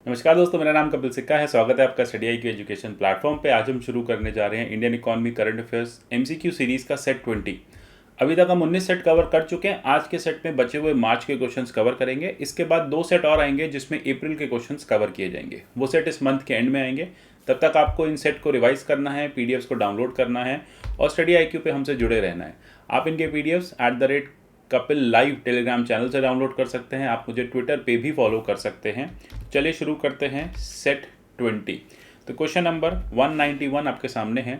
नमस्कार दोस्तों, मेरा नाम कपिल सिक्का है। स्वागत है आपका study I Q education platform पे। आज हम शुरू करने जा रहे हैं Indian economy current affairs MCQ series का सेट 20। अभी तक हम 19 सेट कवर कर चुके हैं। आज के सेट में बचे हुए मार्च के क्वेश्चंस कवर करेंगे। इसके बाद 2 सेट और आएंगे जिसमें अप्रैल के क्वेश्चंस कवर किए जाएंगे। वो सेट इस मंथ के एंड में आएंगे। तब तक आपको इन सेट को रिवाइज करना है, पीडीएफ्स को डाउनलोड करना है और स्टडी आई क्यू पे हमसे जुड़े रहना है। आप इनके PDFs Kapil live Telegram channel से डाउनलोड कर सकते हैं। आप मुझे ट्विटर पे भी फॉलो कर सकते हैं। चलिए शुरू करते हैं सेट 20। तो क्वेश्चन नंबर 191 आपके सामने है।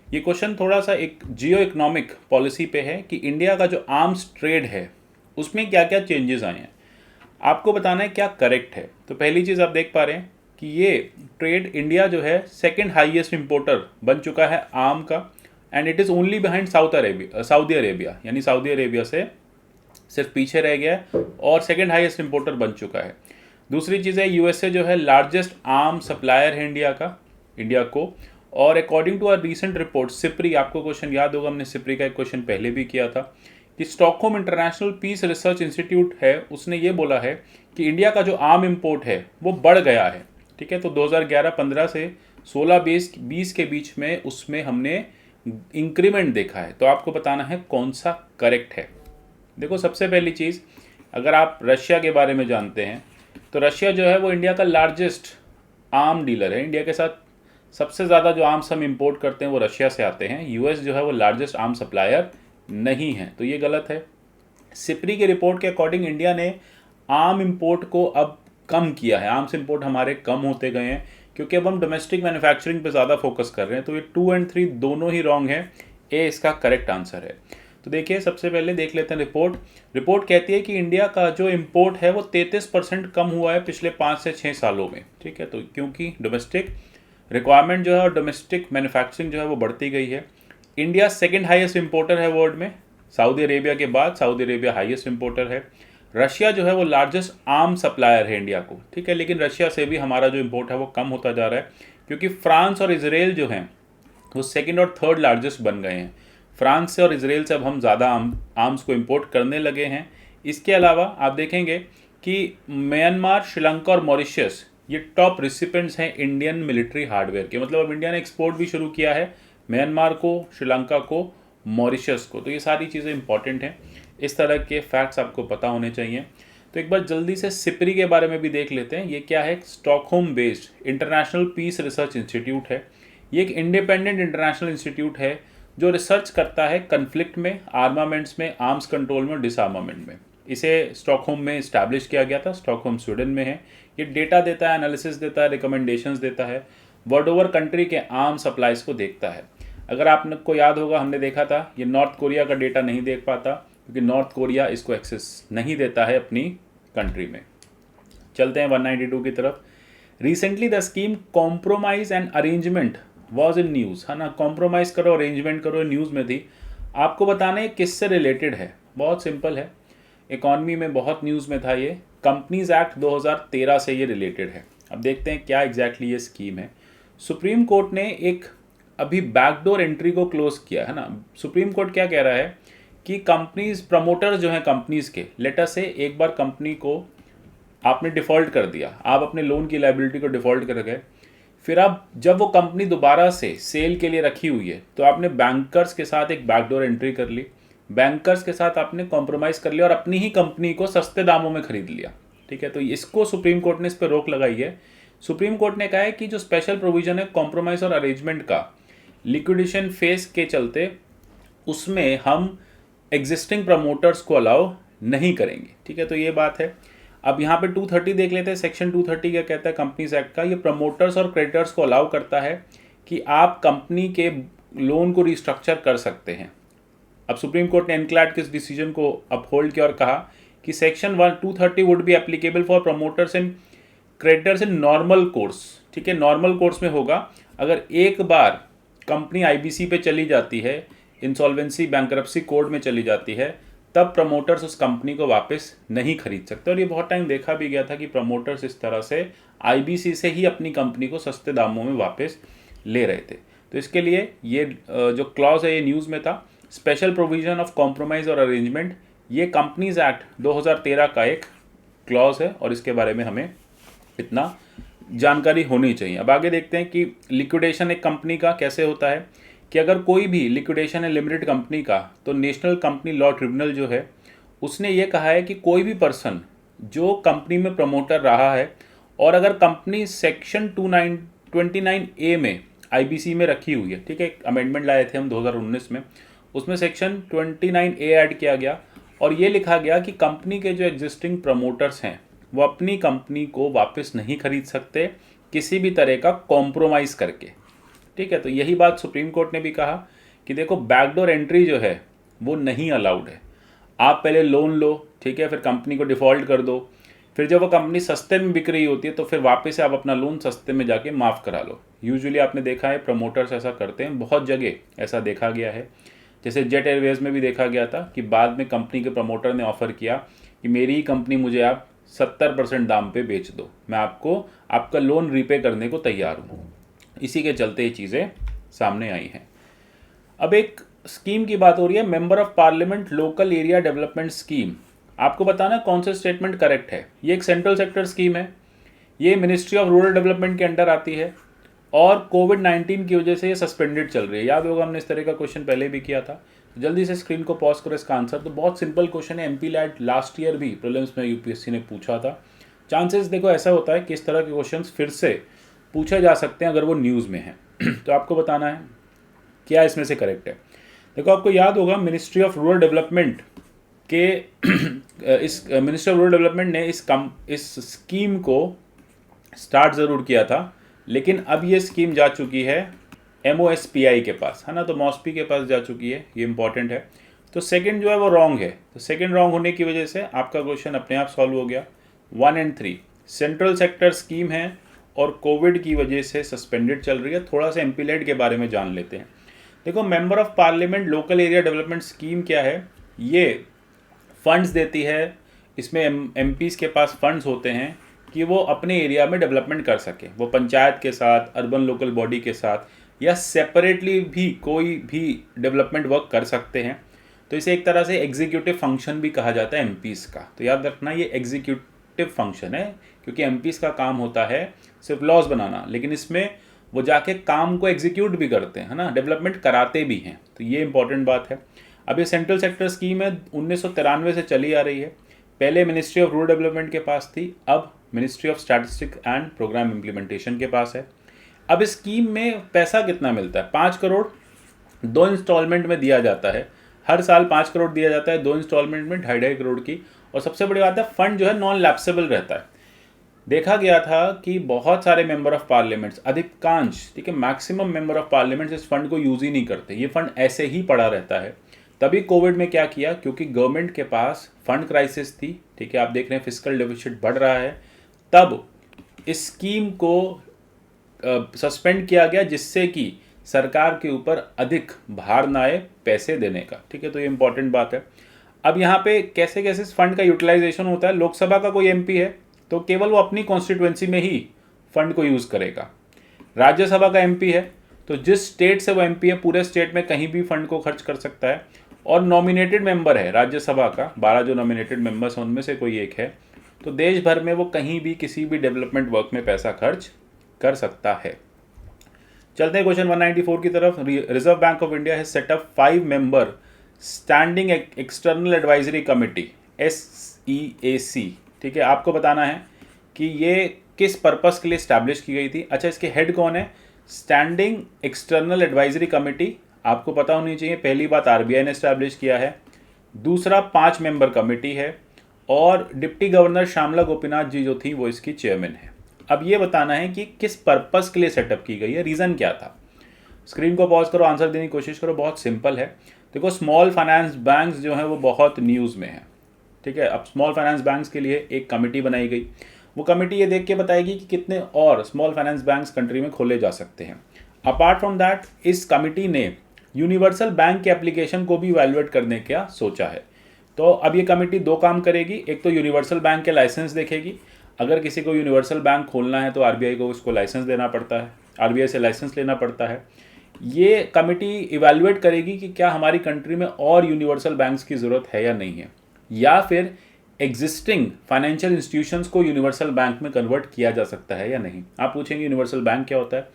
ये क्वेश्चन थोड़ा सा एक जियो इकोनॉमिक पॉलिसी पे है कि इंडिया का जो आर्म्स ट्रेड है उसमें क्या क्या चेंजेस आए हैं, आपको बताना है क्या करेक्ट है। तो पहली चीज़ आप देख पा रहे हैं कि ये ट्रेड इंडिया जो है सेकेंड हाईएस्ट इंपोर्टर बन चुका है आर्म का, and it is only behind Saudi Arabia, यानी सऊदी अरेबिया से सिर्फ पीछे रह गया है और सेकेंड हाईएस्ट इंपोर्टर बन चुका है। दूसरी चीज़ है यूएसए जो है लार्जेस्ट आर्म सप्लायर है इंडिया को। और according to our recent report SIPRI, आपको क्वेश्चन याद होगा, हमने सिप्री का एक क्वेश्चन पहले भी किया था कि Stockholm International Peace Research Institute है, उसने ये बोला है कि इंडिया का जो आर्म इम्पोर्ट है वो बढ़ गया है। ठीक है, तो 2011-15 से 16-20 के बीच में उसमें हमने इंक्रीमेंट देखा है। तो आपको बताना है कौन सा करेक्ट है। देखो, सबसे पहली चीज़, अगर आप रशिया के बारे में जानते हैं तो रशिया जो है वो इंडिया का लार्जेस्ट आर्म डीलर है। इंडिया के साथ सबसे ज़्यादा जो आर्म्स हम इंपोर्ट करते हैं वो रशिया से आते हैं। यूएस जो है वो लार्जेस्ट आर्म सप्लायर नहीं है, तो ये गलत है। सिप्री की रिपोर्ट के अकॉर्डिंग इंडिया ने आर्म इंपोर्ट को अब कम किया है। आर्म्स इंपोर्ट हमारे कम होते गए हैं क्योंकि अब हम डोमेस्टिक मैन्युफैक्चरिंग पे ज़्यादा फोकस कर रहे हैं। तो ये 2 और 3 दोनों ही रॉन्ग है। ए इसका करेक्ट आंसर है। तो देखिए, सबसे पहले देख लेते हैं रिपोर्ट कहती है कि इंडिया का जो इंपोर्ट है वो 33% कम हुआ है पिछले 5 से 6 सालों में। ठीक है, तो क्योंकि डोमेस्टिक रिक्वायरमेंट जो है और डोमेस्टिक मैन्युफैक्चरिंग जो है वो बढ़ती गई है। इंडिया सेकेंड हाईएस्ट इंपोर्टर है वर्ल्ड में, सऊदी अरेबिया के बाद सऊदी अरेबिया हाईएस्ट इंपोर्टर है। रशिया जो है वो लार्जेस्ट आर्म सप्लायर है इंडिया को। ठीक है, लेकिन रशिया से भी हमारा जो इंपोर्ट है वो कम होता जा रहा है क्योंकि फ्रांस और इसराइल जो हैं वो सेकेंड और थर्ड लार्जेस्ट बन गए हैं। फ्रांस से और इसराइल से अब हम ज़्यादा आर्म्स को इंपोर्ट करने लगे हैं। इसके अलावा आप देखेंगे कि म्यांमार, श्रीलंका और मॉरिशस ये टॉप रिसिपेंट्स हैं इंडियन मिलिट्री हार्डवेयर के। मतलब अब इंडिया ने एक्सपोर्ट भी शुरू किया है म्यांमार को, श्रीलंका को, मॉरिशस को। तो ये सारी चीज़ें इंपॉर्टेंट हैं। इस तरह के फैक्ट्स आपको पता होने चाहिए। तो एक बार जल्दी से सिप्री के बारे में भी देख लेते हैं। ये क्या है? Stockholm based International Peace Research Institute है। ये एक इंडिपेंडेंट इंटरनेशनल इंस्टीट्यूट है जो रिसर्च करता है कन्फ्लिक्ट में, आर्मामेंट्स में, आर्म्स कंट्रोल में और डिसआर्मामेंट में। इसे स्टॉकहोम में इस्टेब्लिश किया गया था। स्टॉकहोम स्वीडन में है। ये डेटा देता है, एनालिसिस देता है, रिकमेंडेशंस देता है, वर्ल्ड ओवर कंट्री के आर्म सप्लाईज को देखता है। अगर आपको याद होगा, हमने देखा था ये नॉर्थ कोरिया का डेटा नहीं देख पाता क्योंकि नॉर्थ कोरिया इसको एक्सेस नहीं देता है अपनी कंट्री में। चलते हैं 192 की तरफ। Recently the scheme compromise and arrangement was in news, है ना। कॉम्प्रोमाइज़ करो, अरेंजमेंट करो, न्यूज़ में थी। आपको बताना है किससे रिलेटेड है। बहुत सिंपल है, इकॉनमी में बहुत न्यूज़ में था। ये कंपनीज एक्ट 2013 से ये रिलेटेड है। अब देखते हैं क्या एग्जैक्टली ये स्कीम है। सुप्रीम कोर्ट ने एक अभी बैकडोर एंट्री को क्लोज किया है ना। सुप्रीम कोर्ट क्या कह रहा है कि कंपनीज, प्रमोटर्स जो हैं कंपनीज के, लेटर से एक बार कंपनी को आपने डिफ़ॉल्ट कर दिया, आप अपने लोन की लाइबिलिटी को डिफ़ॉल्ट कर गए, फिर अब जब वो कंपनी दोबारा से सेल के लिए रखी हुई है तो आपने बैंकर्स के साथ एक बैकडोर एंट्री कर ली, बैंकर्स के साथ आपने कॉम्प्रोमाइज़ कर लिया और अपनी ही कंपनी को सस्ते दामों में खरीद लिया। ठीक है, तो इसको सुप्रीम कोर्ट ने इस पर रोक लगाई है। सुप्रीम कोर्ट ने कहा है कि जो स्पेशल प्रोविजन है कॉम्प्रोमाइज़ और अरेंजमेंट का लिक्विडेशन फेस के चलते, उसमें हम एग्जिस्टिंग प्रमोटर्स को अलाउ नहीं करेंगे। ठीक है, तो ये बात है। अब यहाँ पे 230 देख लेते हैं। सेक्शन 230 क्या कहता है कंपनीज एक्ट का? ये प्रमोटर्स और क्रेडिटर्स को अलाउ करता है कि आप कंपनी के लोन को रिस्ट्रक्चर कर सकते हैं। अब सुप्रीम कोर्ट ने एनक्लैड के इस डिसीजन को अपहोल्ड किया और कहा कि section 230 would be applicable for promoters and creditors in normal course. ठीक है, नॉर्मल कोर्स में होगा। अगर एक बार कंपनी आईबीसी पे चली जाती है, इंसॉल्वेंसी बैंकरप्सी कोड में चली जाती है, तब प्रमोटर्स उस कंपनी को वापस नहीं खरीद सकते। और ये बहुत टाइम देखा भी गया था कि प्रमोटर्स इस तरह से आईबीसी से ही अपनी कंपनी को सस्ते दामों में वापस ले रहे थे। तो इसके लिए ये जो क्लॉज है ये न्यूज़ में था, स्पेशल प्रोविजन ऑफ कॉम्प्रोमाइज़ और अरेंजमेंट। ये कंपनीज एक्ट 2013 का एक क्लॉज है और इसके बारे में हमें इतना जानकारी होनी चाहिए। अब आगे देखते हैं कि लिक्विडेशन एक कंपनी का कैसे होता है, कि अगर कोई भी लिक्विडेशन है लिमिटेड कंपनी का, तो नेशनल कंपनी लॉ ट्रिब्यूनल जो है उसने ये कहा है कि कोई भी पर्सन जो कंपनी में प्रमोटर रहा है और अगर कंपनी सेक्शन 29A में आईबीसी में रखी हुई है, ठीक है, अमेंडमेंट लाए थे हम 2019 में, उसमें सेक्शन 29A ऐड किया गया और ये लिखा गया कि कंपनी के जो एग्जिस्टिंग प्रमोटर्स हैं वो अपनी कंपनी को वापस नहीं खरीद सकते किसी भी तरह का कॉम्प्रोमाइज़ करके, ठीक है। तो यही बात सुप्रीम कोर्ट ने भी कहा कि देखो बैकडोर एंट्री जो है वो नहीं अलाउड है। आप पहले लोन लो, ठीक है, फिर कंपनी को डिफ़ॉल्ट कर दो, फिर जब वो कंपनी सस्ते में बिक रही होती है तो फिर वापस से आप अपना लोन सस्ते में जाके माफ़ करा लो। यूजुअली आपने देखा है प्रमोटर्स ऐसा करते हैं, बहुत जगह ऐसा देखा गया है। जैसे जेट एयरवेज़ में भी देखा गया था कि बाद में कंपनी के प्रमोटर ने ऑफ़र किया कि मेरी ही कंपनी मुझे आप 70% दाम पे बेच दो, मैं आपको आपका लोन रीपे करने को तैयार हूँ। इसी के चलते ये चीज़ें सामने आई हैं। अब एक स्कीम की बात हो रही है, member of parliament local area development scheme. आपको बताना कौन सा स्टेटमेंट करेक्ट है। ये एक सेंट्रल सेक्टर स्कीम है, ये मिनिस्ट्री ऑफ रूरल डेवलपमेंट के अंडर आती है और कोविड-19 की वजह से ये सस्पेंडेड चल रही है। याद होगा हमने इस तरह का क्वेश्चन पहले भी किया था। जल्दी से स्क्रीन को पॉज करो इसका आंसर। तो बहुत सिंपल क्वेश्चन है, एमपी लैट लास्ट ईयर भी प्रीलिम्स में यूपीएससी ने पूछा था। चांसेस देखो ऐसा होता है कि इस तरह के क्वेश्चन फिर से पूछे जा सकते हैं अगर वो न्यूज़ में है। तो आपको बताना है क्या इसमें से करेक्ट है। देखो आपको याद होगा मिनिस्ट्री ऑफ रूरल डेवलपमेंट के इस मिनिस्ट्री ऑफ रूरल डेवलपमेंट ने इस स्कीम को स्टार्ट ज़रूर किया था, लेकिन अब ये स्कीम जा चुकी है MOSPI के पास, है ना, तो मॉस्पी के पास जा चुकी है, ये इंपॉर्टेंट है। तो सेकंड जो है वो रॉन्ग है, तो सेकंड रॉन्ग होने की वजह से आपका क्वेश्चन अपने आप सॉल्व हो गया। 1 और 3 सेंट्रल सेक्टर स्कीम है और कोविड की वजह से सस्पेंडेड चल रही है। थोड़ा सा एमपीलैट के बारे में जान लेते हैं। देखो member of parliament local area development scheme क्या है, ये फंड्स देती है। इसमें एमपीज के पास फंड्स होते हैं कि वो अपने एरिया में डेवलपमेंट कर सके, वो पंचायत के साथ, अर्बन लोकल बॉडी के साथ या सेपरेटली भी कोई भी डेवलपमेंट वर्क कर सकते हैं। तो इसे एक तरह से एग्जीक्यूटिव फंक्शन भी कहा जाता है एमपीज का। तो याद रखना ये एग्जीक्यूटिव फंक्शन है, क्योंकि एमपीज का काम होता है सिर्फ लॉज बनाना, लेकिन इसमें वो जाके काम को एग्जीक्यूट भी करते हैं, है ना, डेवलपमेंट कराते भी हैं। तो ये इंपॉर्टेंट बात है। अब ये सेंट्रल सेक्टर स्कीम है, 1993 से चली आ रही है। पहले मिनिस्ट्री ऑफ रूरल डेवलपमेंट के पास थी, अब Ministry of Statistic and Programme Implementation के पास है। अब इस स्कीम में पैसा कितना मिलता है, 5 करोड़ 2 इंस्टॉलमेंट में दिया जाता है। हर साल 5 करोड़ दिया जाता है, 2 इंस्टॉलमेंट में 2.5 करोड़ की। और सबसे बड़ी बात है फंड जो है नॉन लैप्सेबल रहता है। देखा गया था कि बहुत सारे मेंबर ऑफ पार्लियामेंट्स, अधिकांश, ठीक है, मैक्सिमम मेंबर ऑफ पार्लियामेंट्स इस फंड को यूज़ ही नहीं करते, ये फंड ऐसे ही पड़ा रहता है। तभी कोविड में क्या किया, क्योंकि गवर्नमेंट के पास फंड क्राइसिस थी, ठीक है, आप देख रहे हैं फिस्कल डेफिसिट बढ़ रहा है, तब इस स्कीम को सस्पेंड किया गया, जिससे कि सरकार के ऊपर अधिक भार ना आए पैसे देने का, ठीक है। तो ये इंपॉर्टेंट बात है। अब यहाँ पे कैसे कैसे इस फंड का यूटिलाइजेशन होता है। लोकसभा का कोई एमपी है तो केवल वो अपनी कॉन्स्टिट्यूएंसी में ही फंड को यूज़ करेगा। राज्यसभा का एमपी है तो जिस स्टेट से वो एमपी है पूरे स्टेट में कहीं भी फंड को खर्च कर सकता है। और नॉमिनेटेड मेंबर है राज्यसभा का, 12 जो नॉमिनेटेड मेंबर्स हैं उनमें से कोई एक है, तो देश भर में वो कहीं भी किसी भी डेवलपमेंट वर्क में पैसा खर्च कर सकता है। चलते हैं क्वेश्चन 194 की तरफ। Reserve bank of India has set up 5 member standing external advisory committee SEAC, ठीक है। आपको बताना है कि ये किस पर्पस के लिए स्टैब्लिश की गई थी। अच्छा, इसके हेड कौन है, स्टैंडिंग एक्सटर्नल एडवाइजरी कमेटी, आपको पता होनी चाहिए। पहली बात आरबीआई ने स्टैब्लिश किया है, दूसरा 5 मेंबर कमेटी है और डिप्टी गवर्नर श्यामला गोपीनाथ जी जो थी वो इसकी चेयरमैन है। अब ये बताना है कि किस पर्पस के लिए सेटअप की गई है, रीज़न क्या था। स्क्रीन को पॉज करो, आंसर देने की कोशिश करो, बहुत सिंपल है। देखो स्मॉल फाइनेंस बैंक्स जो हैं वो बहुत न्यूज़ में है, ठीक है। अब स्मॉल फाइनेंस बैंक्स के लिए एक कमेटी बनाई गई, वो कमेटी ये देख के बताएगी कि कितने और स्मॉल फाइनेंस बैंक्स कंट्री में खोले जा सकते हैं। अपार्ट फ्रॉम दैट इस कमेटी ने यूनिवर्सल बैंक के एप्लीकेशन को भी इवैल्यूएट करने का सोचा है। तो अब ये कमेटी 2 काम करेगी, एक तो यूनिवर्सल बैंक के लाइसेंस देखेगी। अगर किसी को यूनिवर्सल बैंक खोलना है तो आरबीआई को उसको लाइसेंस देना पड़ता है, आरबीआई से लाइसेंस लेना पड़ता है। ये कमेटी इवैल्यूएट करेगी कि क्या हमारी कंट्री में और यूनिवर्सल बैंक्स की ज़रूरत है या नहीं है, या फिर एग्जिस्टिंग फाइनेंशियल इंस्टीट्यूशंस को यूनिवर्सल बैंक में कन्वर्ट किया जा सकता है या नहीं। आप पूछेंगे यूनिवर्सल बैंक क्या होता है।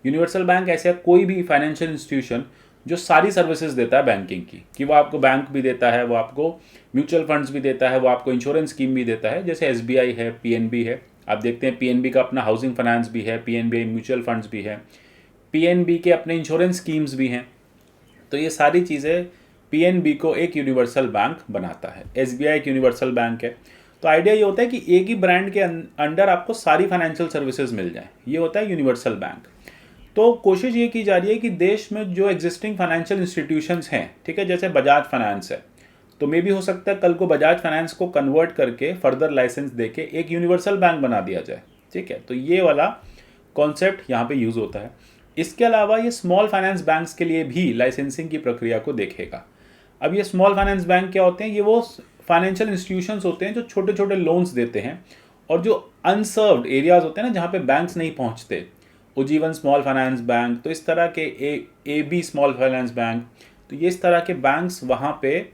यूनिवर्सल बैंक ऐसा कोई भी फाइनेंशियल इंस्टीट्यूशन जो सारी सर्विसेज देता है बैंकिंग की, कि वो आपको बैंक भी देता है, वो आपको म्यूचुअल फंड्स भी देता है, वो आपको इंश्योरेंस स्कीम भी देता है, जैसे एसबीआई है, पीएनबी है। आप देखते हैं पीएनबी का अपना हाउसिंग फाइनेंस भी है, पीएनबी म्यूचुअल फंड्स भी है, पीएनबी के अपने इंश्योरेंस स्कीम्स भी हैं। तो ये सारी चीज़ें पीएनबी को एक यूनिवर्सल बैंक बनाता है। एसबीआई एक यूनिवर्सल बैंक है। तो आइडिया ये होता है कि एक ही ब्रांड के अंडर आपको सारी फाइनेंशियल सर्विसेज मिल जाए, ये होता है यूनिवर्सल बैंक। तो कोशिश ये की जा रही है कि देश में जो एग्जिस्टिंग फाइनेंशियल इंस्टीट्यूशंस हैं, ठीक है, जैसे बजाज फाइनेंस है, तो मे भी हो सकता है कल को बजाज फाइनेंस को कन्वर्ट करके फर्दर लाइसेंस देके एक यूनिवर्सल बैंक बना दिया जाए, ठीक है। तो ये वाला कॉन्सेप्ट यहाँ पे यूज़ होता है। इसके अलावा ये स्मॉल फाइनेंस बैंक्स के लिए भी लाइसेंसिंग की प्रक्रिया को देखेगा। अब ये स्मॉल फाइनेंस बैंक क्या होते हैं, ये वो फाइनेंशियल इंस्टीट्यूशंस होते हैं जो छोटे छोटे लोन्स देते हैं और जो अनसर्व्ड एरियाज होते हैं ना, जहाँ पे बैंक्स नहीं पहुँचते, उज्जीवन स्मॉल फाइनेंस बैंक, तो इस तरह के A B small finance bank, तो ये इस तरह के बैंक्स वहाँ पे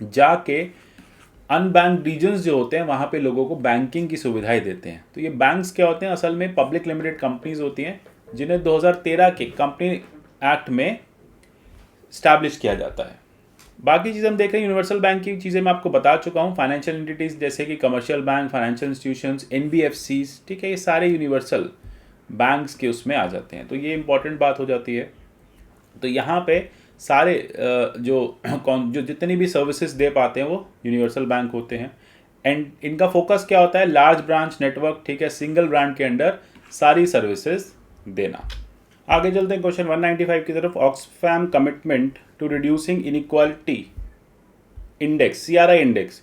जाके अनबैंक्ड रीजन्स जो होते हैं वहाँ पे लोगों को बैंकिंग की सुविधाएं देते हैं। तो ये बैंक्स क्या होते हैं, असल में पब्लिक लिमिटेड कंपनीज होती हैं जिन्हें 2013 के कंपनी एक्ट में स्टैब्लिश किया जाता है। बाकी चीज़ हम देख रहे हैं, यूनिवर्सल बैंक की चीज़ें मैं आपको बता चुका हूँ। फाइनेंशियल एंटिटीज़ जैसे कि commercial bank, financial institutions, NBFCs, ठीक है, ये सारे यूनिवर्सल बैंक्स के उसमें आ जाते हैं। तो ये इंपॉर्टेंट बात हो जाती है। तो यहाँ पे सारे जो जितनी भी सर्विसेज दे पाते हैं वो यूनिवर्सल बैंक होते हैं। एंड इनका फोकस क्या होता है, लार्ज ब्रांच नेटवर्क, ठीक है, सिंगल ब्रांड के अंडर सारी सर्विसेज देना। आगे चलते हैं क्वेश्चन 195 की तरफ। Oxfam commitment to reducing inequality index, CRI index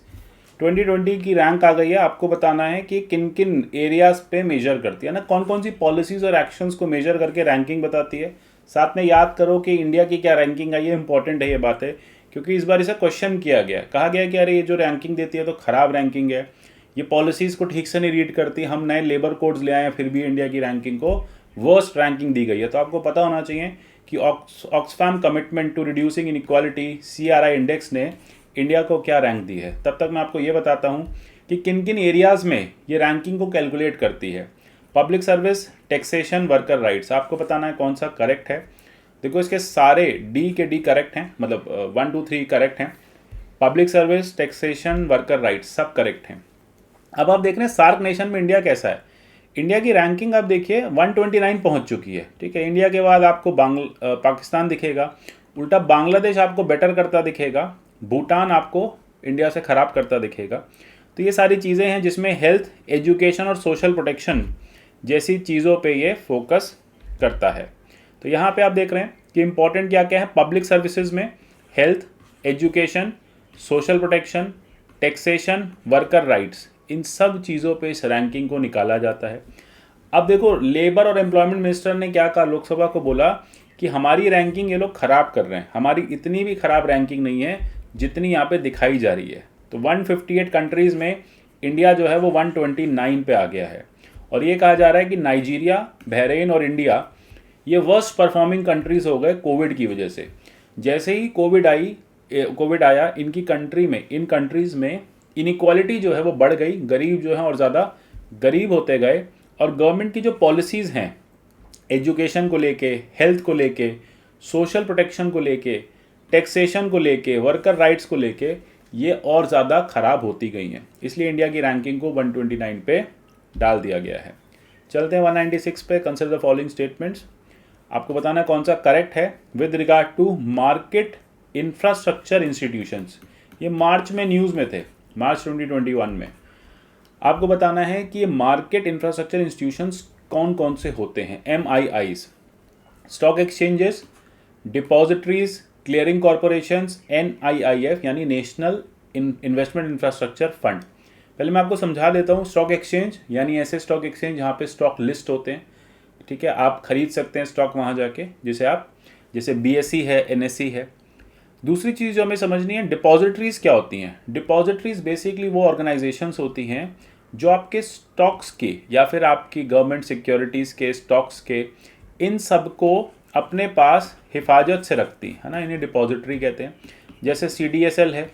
2020 की रैंक आ गई है। आपको बताना है कि किन किन एरियाज पे मेजर करती है ना, कौन कौन सी पॉलिसीज और एक्शंस को मेजर करके रैंकिंग बताती है। साथ में याद करो कि इंडिया की क्या रैंकिंग आई है, इंपॉर्टेंट है ये बात है, क्योंकि इस बार इसे क्वेश्चन किया गया, कहा गया कि अरे ये जो रैंकिंग देती है तो खराब रैंकिंग है, ये पॉलिसीज़ को ठीक से नहीं रीड करती, हम नए लेबर कोड्स ले आए हैं फिर भी इंडिया की रैंकिंग को वर्स्ट रैंकिंग दी गई है। तो आपको पता होना चाहिए कि Oxfam commitment to reducing inequality CRI index ने इंडिया को क्या रैंक दी है। तब तक मैं आपको ये बताता हूँ कि किन किन एरियाज़ में ये रैंकिंग को कैलकुलेट करती है। Public service, taxation, worker rights, आपको बताना है कौन सा करेक्ट है। देखो इसके सारे डी के डी करेक्ट हैं, मतलब 1 2 3 करेक्ट हैं। Public service, taxation, worker rights सब करेक्ट हैं। अब आप देख रहे हैं सार्क नेशन में इंडिया कैसा है। इंडिया की रैंकिंग आप देखिए 129 पहुंच चुकी है, ठीक है। इंडिया के बाद आपको पाकिस्तान दिखेगा, उल्टा बांग्लादेश आपको बेटर करता दिखेगा, भूटान आपको इंडिया से ख़राब करता दिखेगा। तो ये सारी चीज़ें हैं जिसमें हेल्थ, एजुकेशन और सोशल प्रोटेक्शन जैसी चीज़ों पे ये फोकस करता है। तो यहाँ पे आप देख रहे हैं कि इंपॉर्टेंट क्या क्या है। पब्लिक सर्विसेज में health, education, social protection, taxation, worker rights, इन सब चीज़ों पे इस रैंकिंग को निकाला जाता है। अब देखो लेबर और एम्प्लॉयमेंट मिनिस्टर ने क्या कहा, लोकसभा को बोला कि हमारी रैंकिंग ये लोग ख़राब कर रहे हैं, हमारी इतनी भी ख़राब रैंकिंग नहीं है जितनी यहाँ पे दिखाई जा रही है। तो 158 कंट्रीज़ में इंडिया जो है वो 129 पे आ गया है। और ये कहा जा रहा है कि नाइजीरिया, बहरीन और इंडिया ये वर्स्ट परफॉर्मिंग कंट्रीज़ हो गए कोविड की वजह से। जैसे ही कोविड आया इनकी कंट्री में, इन कंट्रीज़ में इनइक्वालिटी जो है वो बढ़ गई, गरीब जो है और ज़्यादा गरीब होते गए। और गवर्नमेंट की जो पॉलिसीज़ हैं एजुकेशन को लेके, हेल्थ को लेके, सोशल प्रोटेक्शन को लेके, टैक्सेशन को लेके, वर्कर राइट्स को लेके, ये और ज़्यादा ख़राब होती गई हैं। इसलिए इंडिया की रैंकिंग को 129 पे डाल दिया गया है। चलते हैं 196 पे। Consider the following statements. आपको बताना है कौन सा करेक्ट है। With regard to market infrastructure institutions, ये मार्च में न्यूज़ में थे, मार्च 2021 में। आपको बताना है कि ये मार्केट इंफ्रास्ट्रक्चर इंस्टीट्यूशंस कौन कौन से होते हैं। MIIs, stock exchanges, depositories, clearing corporations, NIIF यानी नेशनल इन्वेस्टमेंट इंफ्रास्ट्रक्चर फंड। पहले मैं आपको समझा देता हूँ। स्टॉक एक्सचेंज यानी ऐसे स्टॉक एक्सचेंज जहाँ पे स्टॉक लिस्ट होते हैं, ठीक है, आप खरीद सकते हैं स्टॉक वहाँ जाके, जैसे BSE है, NSE है। दूसरी चीज़ जो हमें समझनी है, डिपॉजिटरीज क्या होती हैं। डिपॉजिटरीज बेसिकली वो ऑर्गेनाइजेशंस होती हैं जो आपके स्टॉक्स के या फिर आपकी गवर्नमेंट सिक्योरिटीज़ के स्टॉक्स के, इन सब को अपने पास हिफाजत से रखती है ना, इन्हें डिपॉजिटरी कहते हैं। जैसे CDSL है,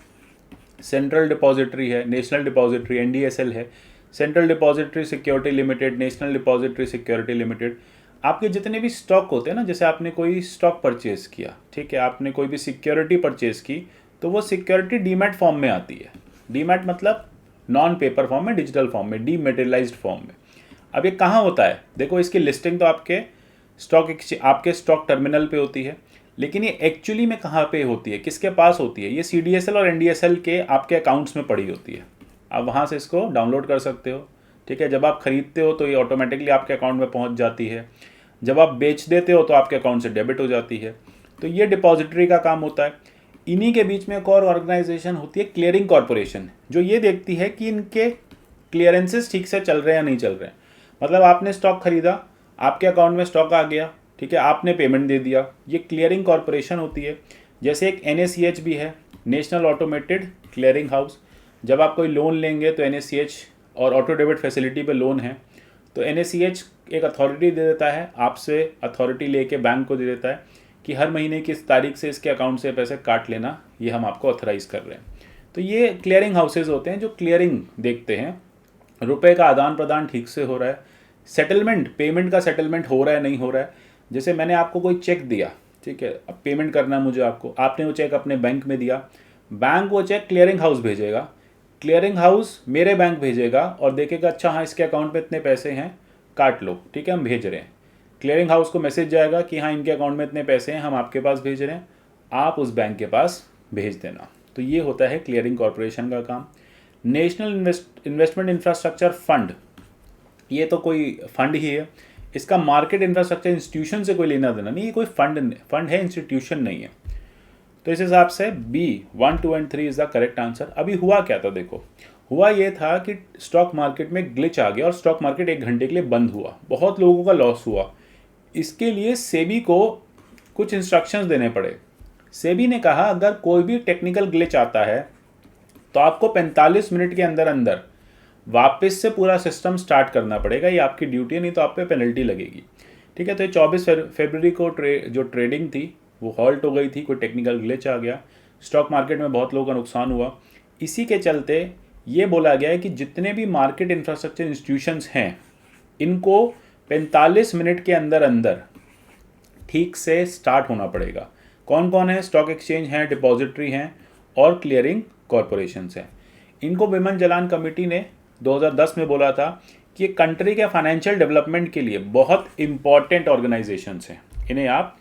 सेंट्रल डिपॉजिटरी है, नेशनल डिपॉजिटरी NDSL है, central depository security limited, national depository security limited. आपके जितने भी स्टॉक होते हैं ना, जैसे आपने कोई स्टॉक परचेज किया, ठीक है, आपने कोई भी सिक्योरिटी परचेज की, तो वो सिक्योरिटी डीमैट फॉर्म में आती है। डीमैट मतलब नॉन पेपर फॉर्म में, डिजिटल फॉर्म में, डीमेटेरियलाइज्ड फॉर्म में। अब ये कहाँ होता है? देखो, इसकी लिस्टिंग तो आपके आपके स्टॉक टर्मिनल पे होती है, लेकिन ये एक्चुअली में कहाँ पे होती है, किसके पास होती है? ये CDSL और NDSL के आपके अकाउंट्स में पड़ी होती है। आप वहाँ से इसको डाउनलोड कर सकते हो, ठीक है। जब आप खरीदते हो तो ये ऑटोमेटिकली आपके अकाउंट में पहुँच जाती है, जब आप बेच देते हो तो आपके अकाउंट से डेबिट हो जाती है। तो ये डिपॉजिटरी का काम होता है। इन्हीं के बीच में एक और ऑर्गेनाइजेशन होती है, क्लियरिंग कॉरपोरेशन, जो ये देखती है कि इनके क्लियरेंसेस ठीक से चल रहे हैं या नहीं चल रहे हैं। मतलब आपने स्टॉक खरीदा, आपके अकाउंट में स्टॉक आ गया, ठीक है, आपने पेमेंट दे दिया, ये क्लियरिंग कॉरपोरेशन होती है। जैसे एक NACH भी है, नेशनल ऑटोमेटेड क्लियरिंग हाउस। जब आप कोई लोन लेंगे तो NACH और ऑटो डेबिट फैसिलिटी पे लोन है, तो NACH एक अथॉरिटी दे देता है, आपसे अथॉरिटी लेके बैंक को दे देता है कि हर महीने की इस तारीख से इसके अकाउंट से पैसे काट लेना, ये हम आपको ऑथराइज़ कर रहे हैं। तो ये क्लियरिंग हाउसेज होते हैं जो क्लियरिंग देखते हैं, रुपए का आदान प्रदान ठीक से हो रहा है, सेटलमेंट, पेमेंट का सेटलमेंट हो रहा है नहीं हो रहा है। जैसे मैंने आपको कोई चेक दिया, ठीक है, अब पेमेंट करना है मुझे आपको, आपने वो चेक अपने बैंक में दिया, बैंक वो चेक क्लियरिंग हाउस भेजेगा, क्लियरिंग हाउस मेरे बैंक भेजेगा और देखेगा अच्छा हाँ इसके अकाउंट में इतने पैसे हैं, काट लो, ठीक है, हम भेज रहे हैं। क्लियरिंग हाउस को मैसेज जाएगा कि हाँ इनके अकाउंट में इतने पैसे हैं, हम आपके पास भेज रहे हैं, आप उस बैंक के पास भेज देना। तो ये होता है क्लियरिंग कॉरपोरेशन का काम। नेशनल इन्वेस्टमेंट इंफ्रास्ट्रक्चर फंड, ये तो कोई फंड ही है, इसका मार्केट इंफ्रास्ट्रक्चर इंस्टीट्यूशन से कोई लेना देना नहीं, ये कोई फंड है, इंस्टीट्यूशन नहीं है। तो इस हिसाब से B 1, 2 and 3 is the correct answer. अभी हुआ क्या था? देखो, हुआ ये था कि स्टॉक मार्केट में ग्लिच आ गया और स्टॉक मार्केट 1 घंटे के लिए बंद हुआ, बहुत लोगों का लॉस हुआ। इसके लिए सेबी को कुछ इंस्ट्रक्शंस देने पड़े। सेबी ने कहा अगर कोई भी टेक्निकल ग्लिच आता है तो आपको 45 मिनट के अंदर अंदर वापस से पूरा सिस्टम स्टार्ट करना पड़ेगा, ये आपकी ड्यूटी है, नहीं तो आप पे पेनल्टी लगेगी, ठीक है। तो ये 24 फरवरी को जो ट्रेडिंग थी वो हॉल्ट हो गई थी, कोई टेक्निकल ग्लिच आ गया, स्टॉक मार्केट में बहुत लोगों का नुकसान हुआ। इसी के चलते ये बोला गया है कि जितने भी मार्केट इंफ्रास्ट्रक्चर इंस्टीट्यूशंस हैं इनको 45 मिनट के अंदर अंदर ठीक से स्टार्ट होना पड़ेगा। कौन कौन है? स्टॉक एक्सचेंज हैं, डिपॉजिटरी हैं और क्लियरिंग कॉरपोरेशंस हैं। इनको विमन जलान कमेटी ने 2010 में बोला था कि ये कंट्री के फाइनेंशियल डेवलपमेंट के लिए बहुत इंपॉर्टेंट ऑर्गेनाइजेशंस हैं, इन्हें आप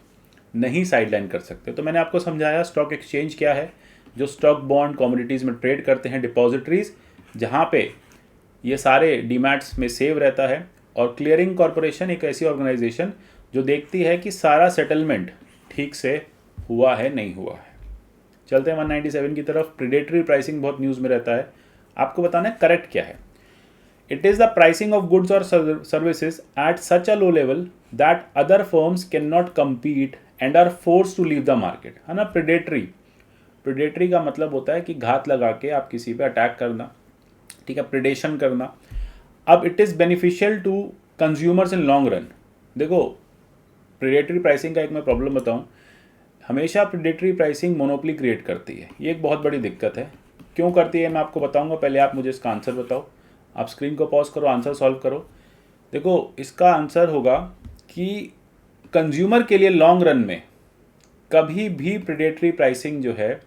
नहीं साइडलाइन कर सकते। तो मैंने आपको समझाया स्टॉक एक्सचेंज क्या है, जो स्टॉक बॉन्ड कमोडिटीज़ में ट्रेड करते हैं, डिपॉजिटरीज जहाँ पे ये सारे डीमैट्स में सेव रहता है, और क्लियरिंग कॉरपोरेशन एक ऐसी ऑर्गेनाइजेशन जो देखती है कि सारा सेटलमेंट ठीक से हुआ है नहीं हुआ है। चलते हैं 197 की तरफ। प्रीडेटरी प्राइसिंग बहुत न्यूज़ में रहता है, आपको बताना है करेक्ट क्या है। It is the pricing of goods और services at such a low level that other firms can not compete and are forced to leave the market, है ना। प्रीडेटरी का मतलब होता है कि घात लगा के आप किसी पे अटैक करना, ठीक है, प्रिडेशन करना। अब it is beneficial to consumers in long run. देखो, प्रीडेटरी प्राइसिंग का एक मैं प्रॉब्लम बताऊं, हमेशा प्रीडेटरी प्राइसिंग मोनोपोली क्रिएट करती है, ये एक बहुत बड़ी दिक्कत है। क्यों करती है मैं आपको बताऊंगा, पहले आप मुझे इसका आंसर बताओ। आप स्क्रीन को पॉज करो, आंसर सॉल्व करो। देखो, इसका आंसर होगा कि कंज्यूमर के लिए लॉन्ग रन में कभी भी प्रीडेटरी प्राइसिंग जो है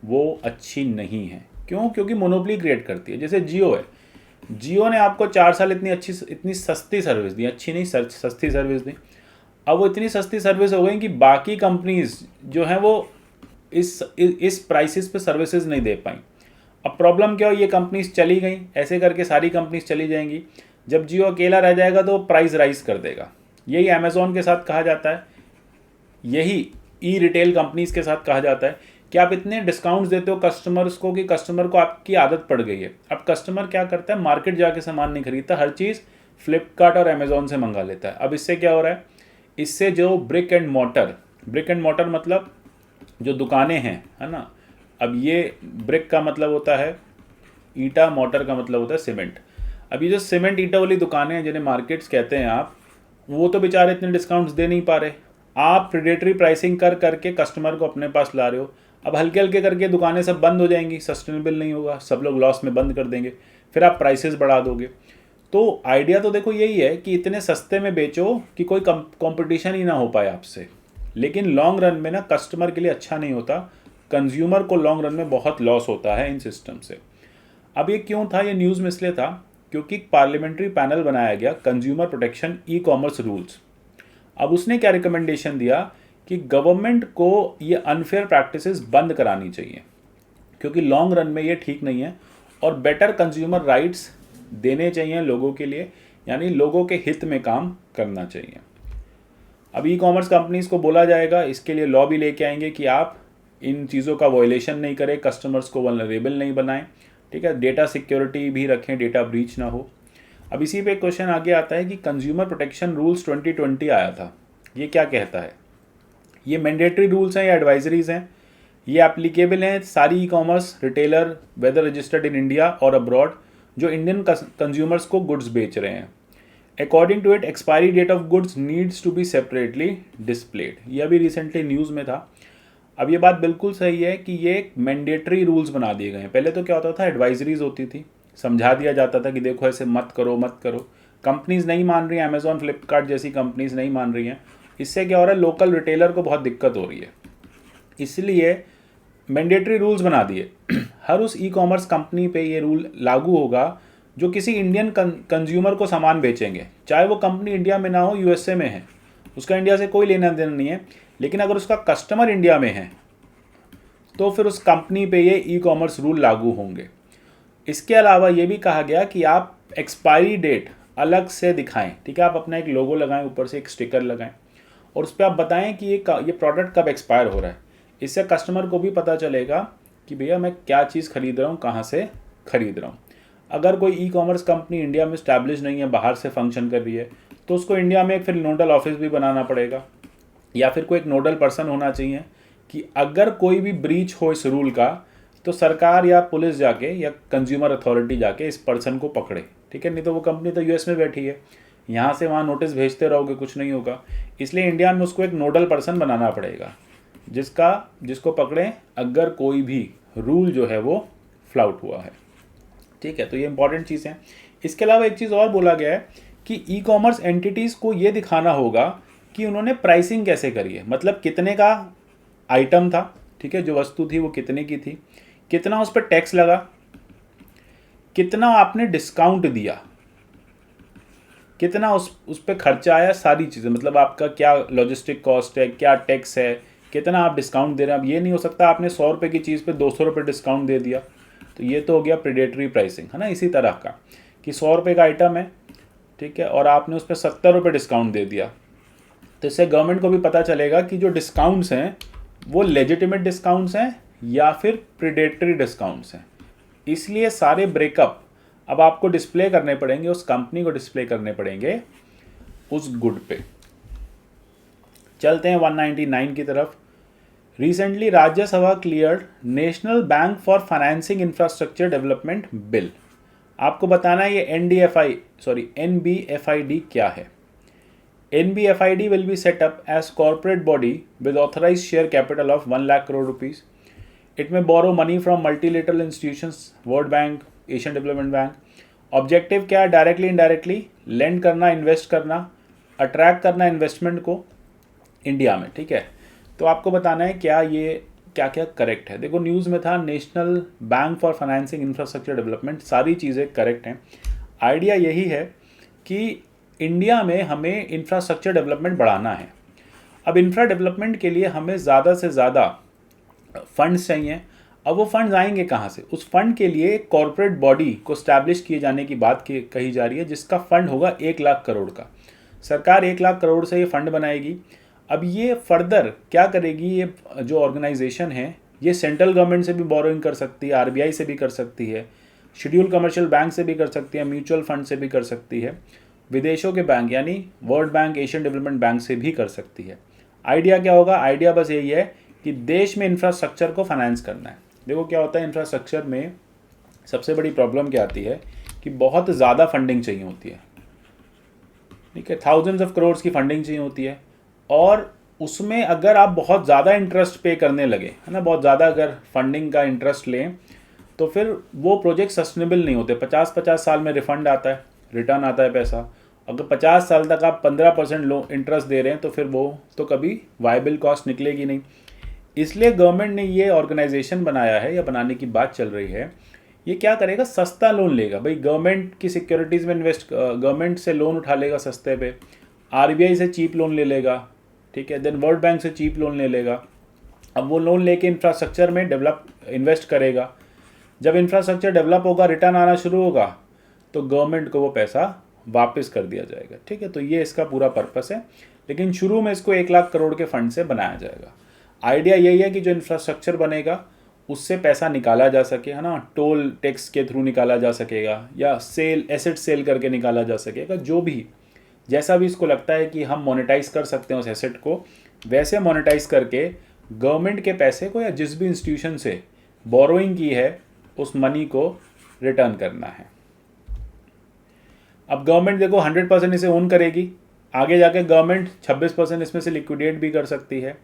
वो अच्छी नहीं है। क्यों? क्योंकि मोनोपोली क्रिएट करती है। जैसे जियो है, जियो ने आपको 4 साल इतनी सस्ती सर्विस दी, अच्छी नहीं सस्ती सर्विस दी। अब वो इतनी सस्ती सर्विस हो गई कि बाकी कंपनीज जो हैं वो इस प्राइसेस पे सर्विसेज नहीं दे पाई। अब प्रॉब्लम क्या हो, ये कंपनीज चली गई, ऐसे करके सारी कंपनीज चली जाएंगी। जब जियो अकेला रह जाएगा तो प्राइस राइज कर देगा। यही अमेज़ॉन के साथ कहा जाता है, यही ई रिटेल कंपनीज के साथ कहा जाता है कि आप इतने डिस्काउंट्स देते हो कस्टमर्स को कि कस्टमर को आपकी आदत पड़ गई है। अब कस्टमर क्या करता है, मार्केट जाके सामान नहीं खरीदता, हर चीज़ फ्लिपकार्ट और अमेज़ॉन से मंगा लेता है। अब इससे क्या हो रहा है, इससे जो ब्रिक एंड मोटर मतलब जो दुकानें हैं, है ना। अब ये ब्रिक का मतलब होता है ईंटा, मोटर का मतलब होता है सीमेंट। अब ये जो सीमेंट ईंटा वाली दुकानें हैं जिन्हें मार्केट्स कहते हैं आप, वो तो बेचारे इतने डिस्काउंट्स दे नहीं पा रहे। आप प्रीडेटरी प्राइसिंग कर करके कस्टमर को अपने पास ला रहे हो। अब हल्के हल्के करके दुकानें सब बंद हो जाएंगी, सस्टेनेबल नहीं होगा, सब लोग लॉस में बंद कर देंगे, फिर आप प्राइसेस बढ़ा दोगे। तो आइडिया तो देखो यही है कि इतने सस्ते में बेचो कि कोई कंपटीशन ही ना हो पाए आपसे, लेकिन लॉन्ग रन में ना कस्टमर के लिए अच्छा नहीं होता, कंज्यूमर को लॉन्ग रन में बहुत लॉस होता है इन सिस्टम से। अब ये क्यों था, ये न्यूज़ में इसलिए था क्योंकि पार्लियामेंट्री पैनल बनाया गया consumer protection e commerce rules. अब उसने क्या रिकमेंडेशन दिया कि गवर्नमेंट को ये अनफेयर प्रैक्टिसेस बंद करानी चाहिए, क्योंकि लॉन्ग रन में ये ठीक नहीं है, और बेटर कंज्यूमर राइट्स देने चाहिए लोगों के लिए, यानी लोगों के हित में काम करना चाहिए। अब ई कॉमर्स कंपनीज को बोला जाएगा, इसके लिए लॉ भी लेके आएंगे कि आप इन चीज़ों का वॉयलेशन नहीं करें, कस्टमर्स को वल्नरेबल नहीं बनाएं, ठीक है, डेटा सिक्योरिटी भी रखें, डेटा ब्रीच ना हो। अब इसी पे क्वेश्चन आगे आता है कि कंज्यूमर प्रोटेक्शन रूल्स 2020 आया था, ये क्या कहता है? ये मैंडेटरी रूल्स हैं या एडवाइजरीज हैं? ये एप्लीकेबल हैं सारी e commerce retailer whether registered in India और अब्रॉड जो इंडियन कंज्यूमर्स को गुड्स बेच रहे हैं। According to it expiry date of goods needs to be separately displayed. ये अभी रिसेंटली न्यूज़ में था। अब ये बात बिल्कुल सही है कि ये मैंडेटरी रूल्स बना दिए गए हैं। पहले तो क्या होता था, एडवाइजरीज होती थी, समझा दिया जाता था कि देखो ऐसे मत करो मत करो। कंपनीज नहीं मान रही हैं, अमेजॉन फ्लिपकार्ट जैसी कंपनीज नहीं मान रही हैं। इससे क्या हो रहा है, लोकल रिटेलर को बहुत दिक्कत हो रही है, इसलिए मैंडेटरी रूल्स बना दिए। हर उस ई कॉमर्स कंपनी पे ये रूल लागू होगा जो किसी इंडियन कंज्यूमर को सामान बेचेंगे, चाहे वो कंपनी इंडिया में ना हो, यूएसए में है, उसका इंडिया से कोई लेना देना नहीं है, लेकिन अगर उसका कस्टमर इंडिया में है तो फिर उस कंपनी पे ये ई कॉमर्स रूल लागू होंगे। इसके अलावा ये भी कहा गया कि आप एक्सपायरी डेट अलग से दिखाएं, ठीक है, आप अपना एक लोगो लगाएं, ऊपर से एक स्टिकर लगाएं और उस पर आप बताएं कि ये प्रोडक्ट कब एक्सपायर हो रहा है। इससे कस्टमर को भी पता चलेगा कि भैया मैं क्या चीज़ खरीद रहा हूँ, कहाँ से खरीद रहा हूँ। अगर कोई ई कॉमर्स कंपनी इंडिया में स्टैब्लिश नहीं है, बाहर से फंक्शन कर रही है, तो उसको इंडिया में फिर नोडल ऑफिस भी बनाना पड़ेगा, या फिर कोई एक नोडल पर्सन होना चाहिए कि अगर कोई भी ब्रीच हो इस रूल का तो सरकार या पुलिस जाके या कंज्यूमर अथॉरिटी जाके इस पर्सन को पकड़े, ठीक है। नहीं तो वो कंपनी तो यूएस में बैठी है, यहाँ से वहाँ नोटिस भेजते रहोगे, कुछ नहीं होगा। इसलिए इंडिया में उसको एक नोडल पर्सन बनाना पड़ेगा जिसको पकड़ें अगर कोई भी रूल जो है वो फ्लाउट हुआ है, ठीक है। तो ये इंपॉर्टेंट चीज़ है। इसके अलावा एक चीज़ और बोला गया है कि ई कॉमर्स एंटिटीज़ को ये दिखाना होगा कि उन्होंने प्राइसिंग कैसे करी है, मतलब कितने का आइटम था, ठीक है, जो वस्तु थी वो कितने की थी, कितना उस पर टैक्स लगा, कितना आपने डिस्काउंट दिया, कितना उस पर खर्चा आया, सारी चीज़ें, मतलब आपका क्या लॉजिस्टिक कॉस्ट है, क्या टैक्स है, कितना आप डिस्काउंट दे रहे हैं। अब ये नहीं हो सकता आपने 100 रुपये की चीज़ पे 200 रुपये डिस्काउंट दे दिया, तो ये तो हो गया प्रेडेटरी प्राइसिंग, है ना। इसी तरह का कि 100 रुपये का आइटम है, ठीक है, और आपने उस पर 70 रुपये डिस्काउंट दे दिया, तो इससे गवर्नमेंट को भी पता चलेगा कि जो डिस्काउंट्स हैं वो लेजिटिमेट डिस्काउंट्स हैं या फिर प्रेडेटरी डिस्काउंट्स हैं। इसलिए सारे ब्रेकअप अब आपको डिस्प्ले करने पड़ेंगे, उस कंपनी को डिस्प्ले करने पड़ेंगे उस गुड पे। चलते हैं 199 की तरफ। Recently Rajya Sabha cleared national bank for financing infrastructure development bill. आपको बताना है ये NBFID क्या है। NBFID will be set up as corporate body with authorized share capital of 1 lakh crore rupees. It may borrow money from multilateral institutions, World Bank, Asian Development Bank. Objective क्या है? Directly indirectly land करना, invest करना, attract करना investment को India में, ठीक है। तो आपको बताना है क्या ये क्या क्या करेक्ट है। देखो न्यूज़ में था national bank for financing infrastructure development, सारी चीज़ें करेक्ट हैं। आइडिया यही है कि इंडिया में हमें इंफ्रास्ट्रक्चर डेवलपमेंट बढ़ाना है। अब इंफ्रा डेवलपमेंट के लिए हमें ज़्यादा से ज़्यादा फंड्स चाहिए। अब वो फंड्स आएंगे कहाँ से? उस फंड के लिए एक कॉरपोरेट बॉडी को स्टैब्लिश किए जाने की बात कही जा रही है, जिसका फंड होगा 1 लाख करोड़ का। सरकार 1 लाख करोड़ से ये फंड बनाएगी। अब ये फर्दर क्या करेगी, ये जो ऑर्गेनाइजेशन है ये सेंट्रल गवर्नमेंट से भी बोरोइंग कर सकती है, RBI से भी कर सकती है, शेड्यूल कमर्शियल बैंक से भी कर सकती है, म्यूचुअल फंड से भी कर सकती है, विदेशों के बैंक यानी world bank, Asian development bank से भी कर सकती है। आइडिया क्या होगा? आइडिया बस यही है कि देश में इंफ्रास्ट्रक्चर को फाइनेंस करना है। देखो क्या होता है इंफ्रास्ट्रक्चर में सबसे बड़ी प्रॉब्लम क्या आती है कि बहुत ज़्यादा फंडिंग चाहिए होती है, ठीक है, थाउजेंड्स ऑफ करोड़ की फंडिंग चाहिए होती है, और उसमें अगर आप बहुत ज़्यादा इंटरेस्ट पे करने लगे, है ना, बहुत ज़्यादा अगर फंडिंग का इंटरेस्ट लें, तो फिर वो प्रोजेक्ट सस्टेनेबल नहीं होते। 50-50 साल में रिफंड आता है, रिटर्न आता है पैसा। अगर 50 साल तक आप 15% लो इंटरेस्ट दे रहे हैं, तो फिर वो तो कभी वायबल कॉस्ट निकलेगी नहीं। इसलिए गवर्नमेंट ने ये ऑर्गेनाइजेशन बनाया है, या बनाने की बात चल रही है। ये क्या करेगा, सस्ता लोन लेगा भाई, गवर्नमेंट की सिक्योरिटीज़ में इन्वेस्ट, गवर्नमेंट से लोन उठा लेगा सस्ते पे, आरबीआई से चीप लोन ले लेगा, ठीक है, देन वर्ल्ड बैंक से चीप लोन ले लेगा। अब वो लोन लेके इंफ्रास्ट्रक्चर में डेवलप इन्वेस्ट करेगा। जब इंफ्रास्ट्रक्चर डेवलप होगा, रिटर्न आना शुरू होगा, तो गवर्नमेंट को वो पैसा वापस कर दिया जाएगा, ठीक है। तो ये इसका पूरा पर्पस है, लेकिन शुरू में इसको 1 लाख करोड़ के फंड से बनाया जाएगा। आइडिया यही है कि जो इंफ्रास्ट्रक्चर बनेगा उससे पैसा निकाला जा सके, है ना, टोल टैक्स के थ्रू निकाला जा सकेगा, या सेल, एसेट सेल करके निकाला जा सकेगा, जो भी जैसा भी इसको लगता है कि हम मोनेटाइज कर सकते हैं उस एसेट को, वैसे मोनेटाइज करके गवर्नमेंट के पैसे को, या जिस भी इंस्टीट्यूशन से बोरोइंग की है उस मनी को रिटर्न करना है। अब गवर्नमेंट देखो 100% इसे ओन करेगी, आगे जाके गवर्नमेंट 26% इसमें से लिक्विडेट भी कर सकती है।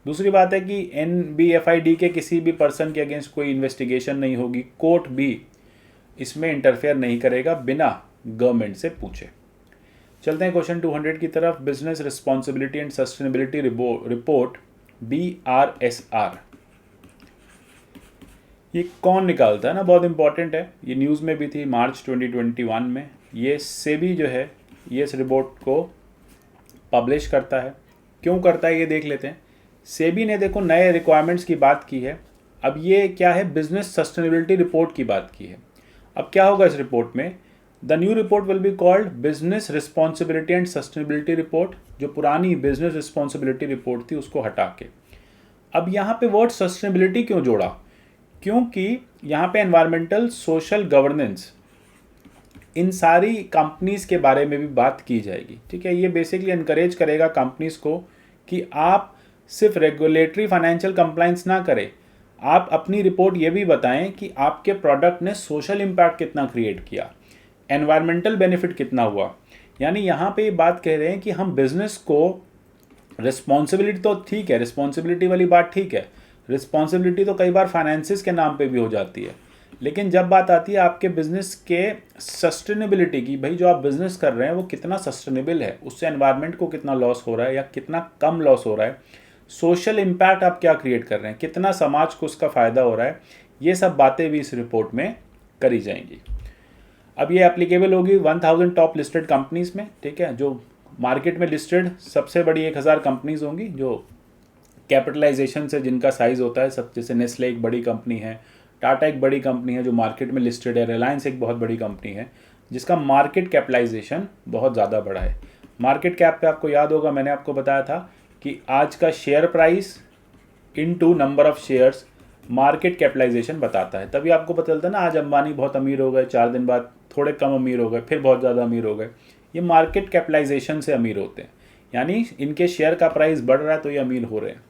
दूसरी बात है कि NBFID के किसी भी पर्सन के अगेंस्ट कोई इन्वेस्टिगेशन नहीं होगी, कोर्ट भी इसमें इंटरफेयर नहीं करेगा बिना गवर्नमेंट से पूछे। चलते हैं क्वेश्चन 200 की तरफ। Business responsibility and sustainability report BRSR, ये कौन निकालता है ना, बहुत इंपॉर्टेंट है, ये न्यूज़ में भी थी मार्च 2021 में। ये सेबी जो है ये इस रिपोर्ट को पब्लिश करता है। क्यों करता है ये देख लेते हैं। सेबी ने देखो नए रिक्वायरमेंट्स की बात की है। अब ये क्या है, बिजनेस सस्टेनेबिलिटी रिपोर्ट की बात की है। अब क्या होगा इस रिपोर्ट में, the new report will be called business responsibility and sustainability report. जो पुरानी बिजनेस रिस्पॉन्सिबिलिटी रिपोर्ट थी उसको हटा के अब यहाँ पे वर्ड सस्टेनेबिलिटी क्यों जोड़ा, क्योंकि यहाँ पे एनवायरमेंटल, सोशल, गवर्नेंस, इन सारी कंपनीज के बारे में भी बात की जाएगी, ठीक है। ये बेसिकली इनकरेज करेगा कंपनीज को कि आप सिर्फ रेगुलेटरी फाइनेंशियल कंप्लाइंस ना करें, आप अपनी रिपोर्ट ये भी बताएं कि आपके प्रोडक्ट ने सोशल इम्पैक्ट कितना क्रिएट किया, एनवायरमेंटल बेनिफिट कितना हुआ। यानी यहाँ पे ये बात कह रहे हैं कि हम बिजनेस को रिस्पॉन्सिबिलिटी, तो ठीक है, रिस्पॉन्सिबिलिटी वाली बात ठीक है, रिस्पॉन्सिबिलिटी तो कई बार फाइनेंसिस के नाम पे भी हो जाती है, लेकिन जब बात आती है आपके बिजनेस के सस्टेनेबिलिटी की, भाई जो आप बिजनेस कर रहे हैं वो कितना सस्टेनेबल है, उससे एनवायरनमेंट को कितना लॉस हो रहा है या कितना कम लॉस हो रहा है, सोशल इम्पैक्ट आप क्या क्रिएट कर रहे हैं, कितना समाज को उसका फ़ायदा हो रहा है, ये सब बातें भी इस रिपोर्ट में करी जाएंगी। अब ये एप्लीकेबल होगी 1000 टॉप लिस्टेड कंपनीज में, ठीक है। जो मार्केट में लिस्टेड सबसे बड़ी 1000 कंपनीज होंगी, जो कैपिटलाइजेशन से जिनका साइज़ होता है सब, जैसे नेस्ले एक बड़ी कंपनी है, टाटा एक बड़ी कंपनी है जो मार्केट में लिस्टेड है, रिलायंस एक बहुत बड़ी कंपनी है जिसका मार्केट कैपिटलाइजेशन बहुत ज़्यादा बड़ा है। मार्केट कैप पे आपको याद होगा मैंने आपको बताया था कि आज का share price into number of shares market capitalisation बताता है। तभी आपको पता चलता है ना, आज अंबानी बहुत अमीर हो गए, 4 दिन बाद थोड़े कम अमीर हो गए, फिर बहुत ज़्यादा अमीर हो गए। ये मार्केट कैपिटलाइजेशन से अमीर होते हैं, यानी इनके शेयर का प्राइस बढ़ रहा है तो ये अमीर हो रहे हैं।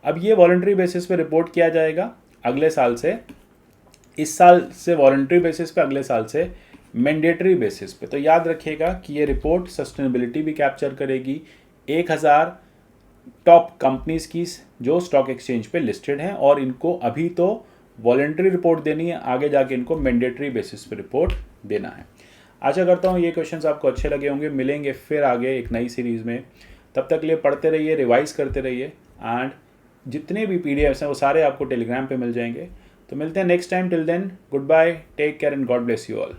अब ये वॉलंटरी बेसिस पे रिपोर्ट किया जाएगा अगले साल से, इस साल से वॉलंटरी बेसिस पे, अगले साल से मैंडेटरी बेसिस पे। तो याद रखिएगा कि ये रिपोर्ट सस्टेनेबिलिटी भी कैप्चर करेगी 1000 टॉप कंपनीज की जो स्टॉक एक्सचेंज पे लिस्टेड हैं, और इनको अभी तो वॉलंटरी रिपोर्ट देनी है, आगे जाके इनको मैंडेटरी बेसिस पे रिपोर्ट देना है। आशा करता हूँ ये क्वेश्चंस आपको अच्छे लगे होंगे। मिलेंगे फिर आगे एक नई सीरीज़ में, तब तक के लिए पढ़ते रहिए, रिवाइज करते रहिए, एंड जितने भी PDFs हैं वो सारे आपको टेलीग्राम पे मिल जाएंगे। तो मिलते हैं next time, till then good bye, take care and God bless you all.